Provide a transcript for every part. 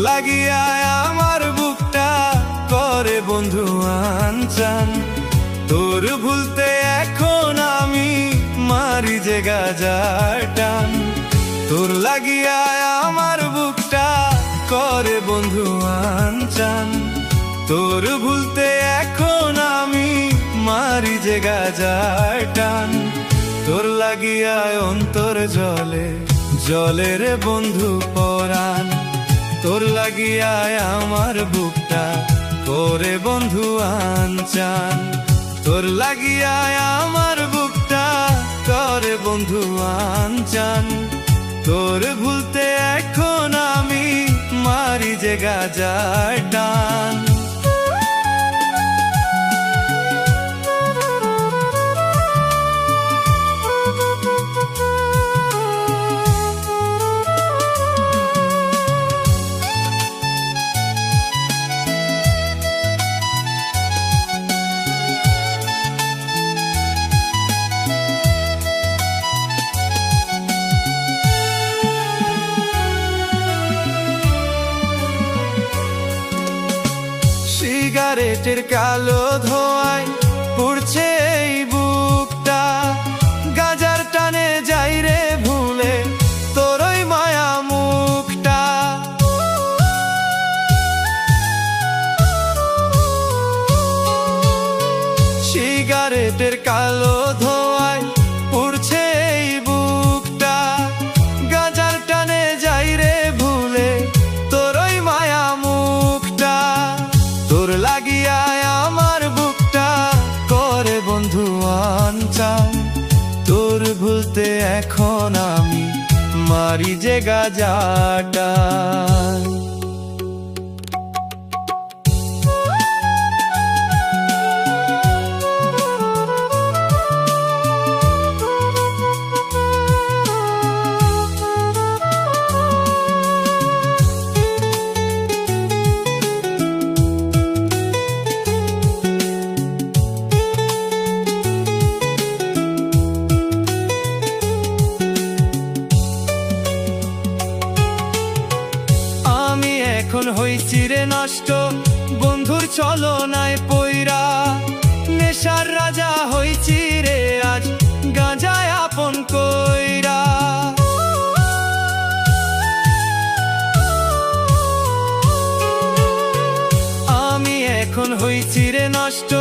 লাগিয়া আমার বুকটা করে বন্ধু আনচান। তোর ভুলতে এখন আমি মারি যে গাজার টান। তোর লাগিয়া আমার বুকটা করে বন্ধু আনচান। তোর ভুলতে এখন আমি মারি যে গাজার টান। তোর লাগিয়া অন্তর জলে জলে রে বন্ধু পরাণ। তোর লাগিয়া আমার বুকটা করে বন্ধু আনচান। তোর লাগিয়া আমার বুকটা করে বন্ধু আনচান। তোর ভুলতে এখন আমি মারি যে গাজার টান। সিগারেটের কালো ধোঁয়ায় পুড়ছে এই বুকটা। গাজার টানে যাই রে ভুলে তোরই মায়া মুখটা। সিগারেটের কালো ধোঁয়ায় পুড়ছে এই বুকটা। গাজার টানে যাই রে ভুলে তোরই মায়া মুখটা। তোর লাগিয়া আমার বুকটা করে বন্ধু আনচান। তোর ভুলতে এখন আমি মারি যে গাজাটা। এখন হইছি রে নষ্ট বন্ধুর ছলনায় পইরা। নেশার রাজা হইছি রে আজ গাঁজায় আপন কইরা। আমি এখন হইছি রে নষ্ট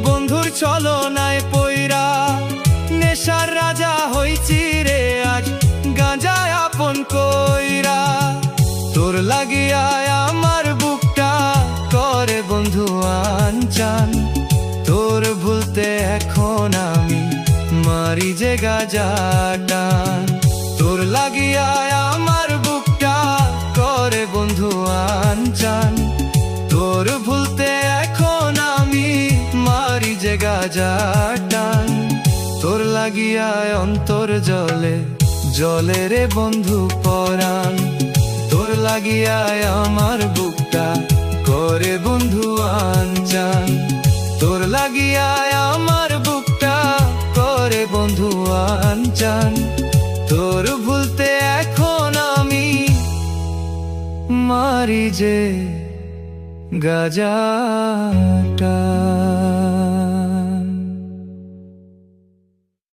বন্ধুর ছলনায় পইরা। নেশার রাজা হইছি রে আজ গাঁজায় আপন কইরা। তোর লাগিয়া আমার বুকটা করে বন্ধু আনচান। তোর ভুলতে এখন আমি মারি যে গাজাটা। তোর লাগিয়া আমার বুকটা করে বন্ধু আনচান। তোর ভুলতে এখন আমি মারি যে গাজাটা। তোর লাগিয়া অন্তর জলে জলে রে বন্ধু পরাণ। তোর লাগিয়া আমার বুকটা করে বন্ধু আনচান। তোর লাগিয়া আমার বুকটা করে বন্ধু আনচান। তোর ভুলতে এখন আমি মারি যে গাজাটা।